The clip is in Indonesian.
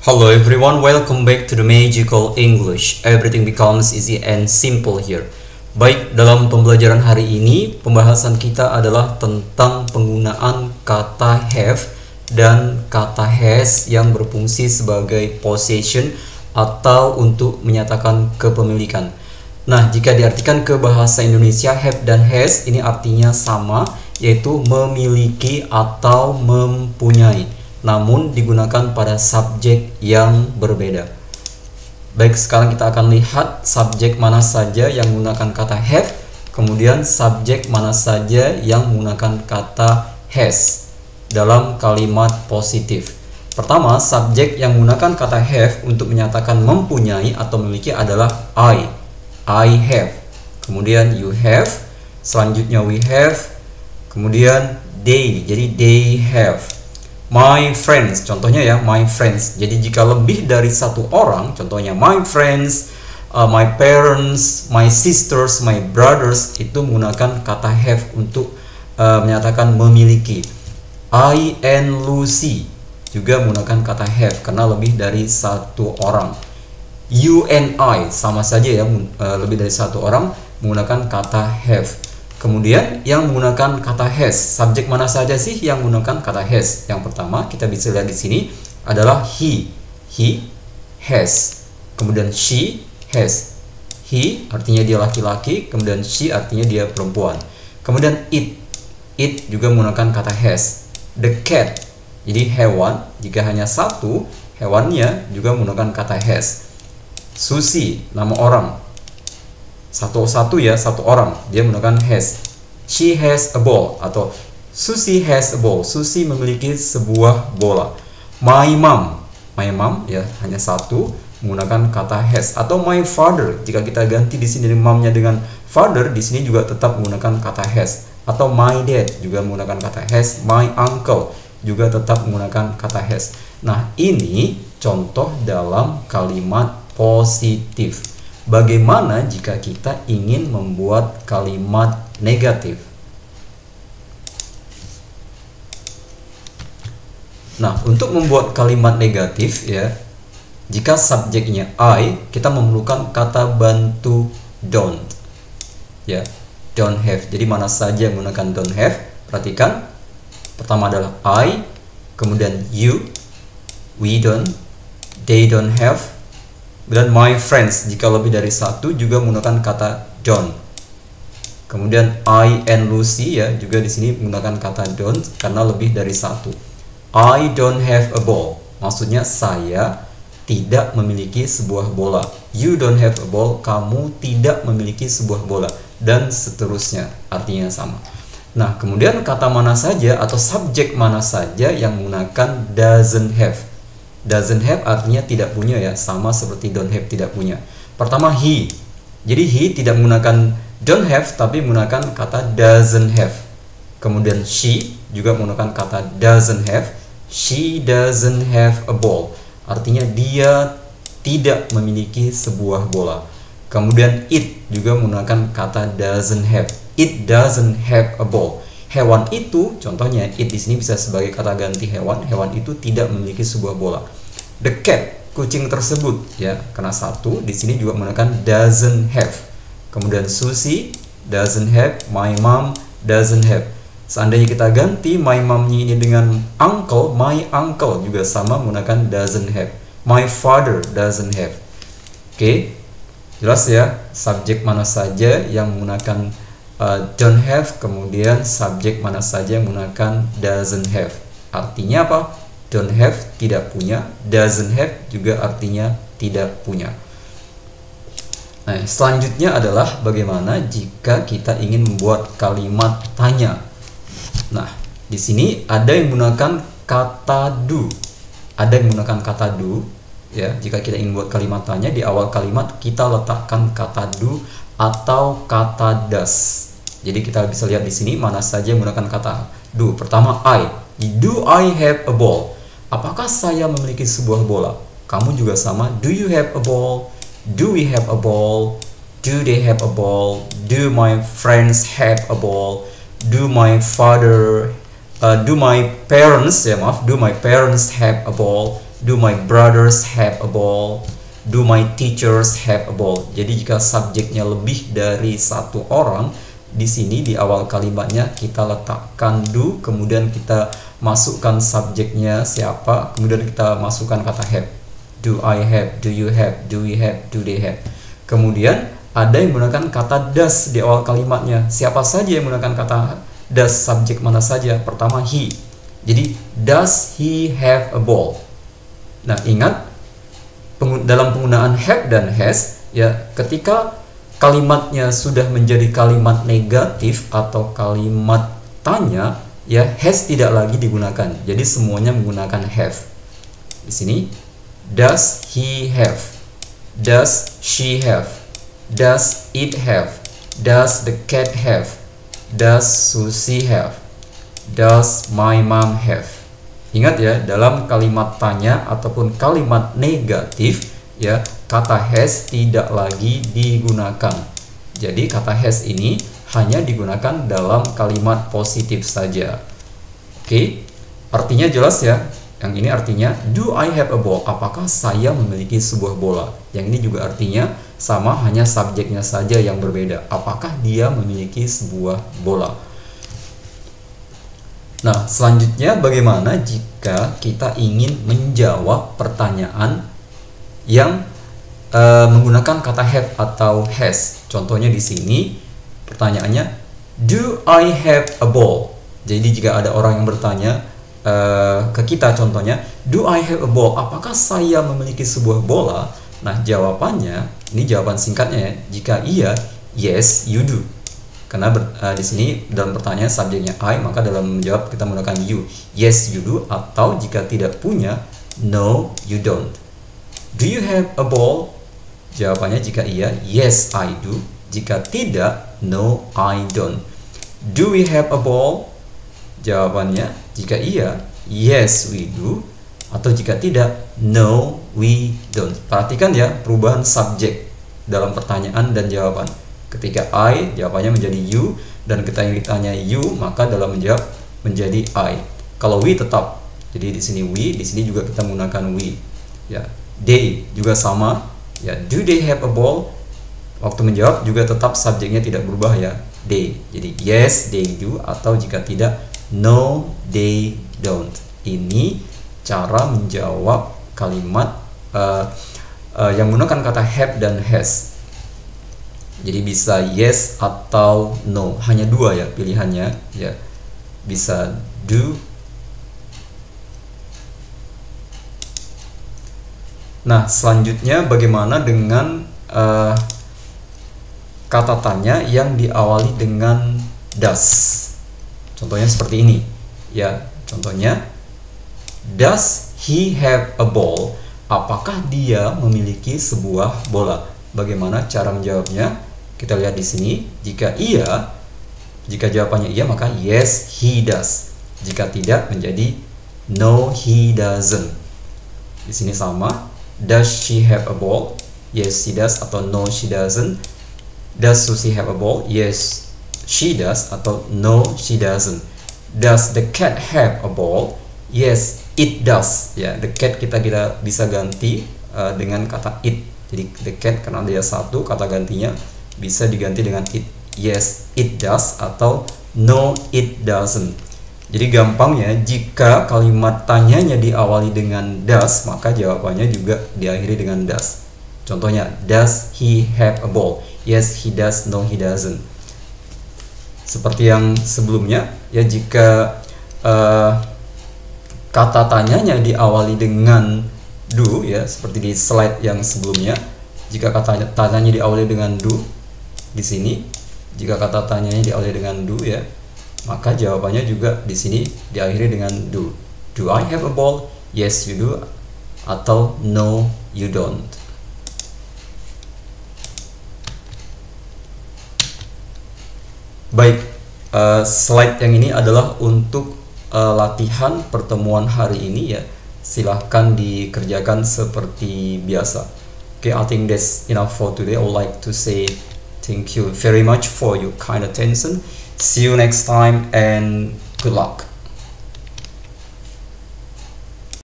Hello everyone, welcome back to the Magical English. Everything becomes easy and simple here. Baik, dalam pembelajaran hari ini, pembahasan kita adalah tentang penggunaan kata have dan kata has yang berfungsi sebagai possession atau untuk menyatakan kepemilikan. Nah, jika diartikan ke bahasa Indonesia, have dan has ini artinya sama, yaitu memiliki atau mempunyai, namun digunakan pada subjek yang berbeda. Baik, sekarang kita akan lihat subjek mana saja yang menggunakan kata have, kemudian subjek mana saja yang menggunakan kata has dalam kalimat positif. Pertama, subjek yang menggunakan kata have untuk menyatakan mempunyai atau memiliki adalah I have. Kemudian you have, selanjutnya we have, kemudian they, jadi they have. My friends, contohnya ya, my friends. Jadi jika lebih dari satu orang, contohnya my friends, my parents, my sisters, my brothers, itu menggunakan kata have untuk menyatakan memiliki. I and Lucy juga menggunakan kata have karena lebih dari satu orang. You and I sama saja ya, lebih dari satu orang menggunakan kata have. Kemudian yang menggunakan kata has, subjek mana saja sih yang menggunakan kata has? Yang pertama kita bisa lihat di sini adalah he has. Kemudian she has. He artinya dia laki-laki, kemudian she artinya dia perempuan. Kemudian it juga menggunakan kata has. The cat, jadi hewan, jika hanya satu hewannya juga menggunakan kata has. Susie, nama orang. Satu orang dia menggunakan has. She has a ball atau Susie has a ball. Susie memiliki sebuah bola. My mom ya hanya satu menggunakan kata has. Atau my father, jika kita ganti di sini momnya dengan father, di sini juga tetap menggunakan kata has. Atau my dad juga menggunakan kata has. My uncle juga tetap menggunakan kata has. Nah, ini contoh dalam kalimat positif. Bagaimana jika kita ingin membuat kalimat negatif? Nah, untuk membuat kalimat negatif ya, jika subjeknya I, kita memerlukan kata bantu don't. Ya, don't have. Jadi mana saja yang menggunakan don't have? Perhatikan. Pertama adalah I, kemudian you, we don't, they don't have. Dan my friends, jika lebih dari satu juga menggunakan kata don't. Kemudian I and Lucy ya juga di sini menggunakan kata don't karena lebih dari satu. I don't have a ball, maksudnya saya tidak memiliki sebuah bola. You don't have a ball, kamu tidak memiliki sebuah bola, dan seterusnya, artinya sama. Nah, kemudian kata mana saja atau subjek mana saja yang menggunakan doesn't have. Doesn't have artinya tidak punya ya, sama seperti don't have tidak punya. Pertama he. Jadi he tidak menggunakan don't have tapi menggunakan kata doesn't have. Kemudian she juga menggunakan kata doesn't have. She doesn't have a ball. Artinya dia tidak memiliki sebuah bola. Kemudian it juga menggunakan kata doesn't have. It doesn't have a ball. Hewan itu, contohnya it di sini bisa sebagai kata ganti hewan. Hewan itu tidak memiliki sebuah bola. The cat, kucing tersebut, ya, karena satu di sini juga menggunakan doesn't have. Kemudian Susie doesn't have, my mom doesn't have. Seandainya kita ganti my momnya ini dengan uncle, my uncle juga sama menggunakan doesn't have. My father doesn't have. Oke, jelas ya, subjek mana saja yang menggunakan don't have, kemudian subjek mana saja yang menggunakan doesn't have. Artinya apa? Don't have tidak punya, doesn't have juga artinya tidak punya. Nah, selanjutnya adalah bagaimana jika kita ingin membuat kalimat tanya. Nah, di sini ada yang menggunakan kata do. Ada yang menggunakan kata do ya. Jika kita ingin membuat kalimat tanya, di awal kalimat kita letakkan kata do atau kata does. Jadi kita bisa lihat di sini mana saja menggunakan kata do. Pertama I. Do I have a ball? Apakah saya memiliki sebuah bola? Kamu juga sama. Do you have a ball? Do we have a ball? Do they have a ball? Do my friends have a ball? Do my father do my parents have a ball? Do my brothers have a ball? Do my teachers have a ball? Jadi jika subjeknya lebih dari satu orang, di sini di awal kalimatnya kita letakkan do, kemudian kita masukkan subjeknya siapa, kemudian kita masukkan kata have. Do I have? Do you have? Do we have? Do they have? Kemudian ada yang menggunakan kata does di awal kalimatnya. Siapa saja yang menggunakan kata does? Subjek mana saja? Pertama he. Jadi does he have a ball? Nah, ingat dalam penggunaan have dan has, ya, ketika kalimatnya sudah menjadi kalimat negatif atau kalimat tanya, ya, has tidak lagi digunakan. Jadi semuanya menggunakan have. Di sini does he have? Does she have? Does it have? Does the cat have? Does Susie have? Does my mom have? Ingat ya, dalam kalimat tanya ataupun kalimat negatif, ya, kata has tidak lagi digunakan. Jadi kata has ini hanya digunakan dalam kalimat positif saja. Oke, artinya jelas ya. Yang ini artinya do I have a ball? Apakah saya memiliki sebuah bola? Yang ini juga artinya sama, hanya subjeknya saja yang berbeda. Apakah dia memiliki sebuah bola? Nah, selanjutnya bagaimana jika kita ingin menjawab pertanyaan yang menggunakan kata have atau has? Contohnya di sini pertanyaannya, do I have a ball? Jadi jika ada orang yang bertanya ke kita, contohnya, do I have a ball? Apakah saya memiliki sebuah bola? Nah, jawabannya, ini jawaban singkatnya ya. Jika iya, yes you do. Karena di sini dalam pertanyaan subjeknya I, maka dalam menjawab kita menggunakan you. Yes you do, atau jika tidak punya, no you don't. Do you have a ball? Jawabannya jika iya, yes I do. Jika tidak, no I don't. Do we have a ball? Jawabannya jika iya, yes we do. Atau jika tidak, no we don't. Perhatikan ya perubahan subjek dalam pertanyaan dan jawaban. Ketika I, jawabannya menjadi you, dan ketika yang ditanya you, maka dalam menjawab menjadi I. Kalau we tetap, jadi di sini we, di sini juga kita menggunakan we. Ya, they juga sama. Ya, do they have a ball? Waktu menjawab juga tetap subjeknya tidak berubah ya, they. Jadi yes they do, atau jika tidak, no they don't. Ini cara menjawab kalimat yang menggunakan kata have dan has. Jadi bisa yes atau no, hanya dua ya pilihannya ya. Bisa do. Nah, selanjutnya bagaimana dengan kata tanya yang diawali dengan does? Contohnya seperti ini ya. Contohnya, does he have a ball? Apakah dia memiliki sebuah bola? Bagaimana cara menjawabnya? Kita lihat di sini. Jika iya, jika jawabannya iya, maka yes he does. Jika tidak, menjadi no he doesn't. Di sini sama. Does she have a ball? Yes she does, atau no she doesn't. Does Susie have a ball? Yes she does, atau no she doesn't. Does the cat have a ball? Yes it does. Ya, the cat kita bisa ganti dengan kata it. Jadi the cat karena dia satu, kata gantinya bisa diganti dengan it. Yes it does, atau no it doesn't. Jadi gampangnya, jika kalimat tanyanya diawali dengan does, maka jawabannya juga diakhiri dengan does. Contohnya, does he have a ball? Yes he does, no he doesn't. Seperti yang sebelumnya ya, jika kata tanyanya diawali dengan do ya, seperti di slide yang sebelumnya. Jika kata tanyanya diawali dengan do di sini, jika kata tanyanya diawali dengan do ya, maka jawabannya juga di sini diakhiri dengan do. Do I have a ball? Yes you do, atau no you don't. Baik, slide yang ini adalah untuk latihan pertemuan hari ini ya. Silahkan dikerjakan seperti biasa. Okay, I think that's enough for today. I would like to say thank you very much for your kind attention. See you next time and good luck.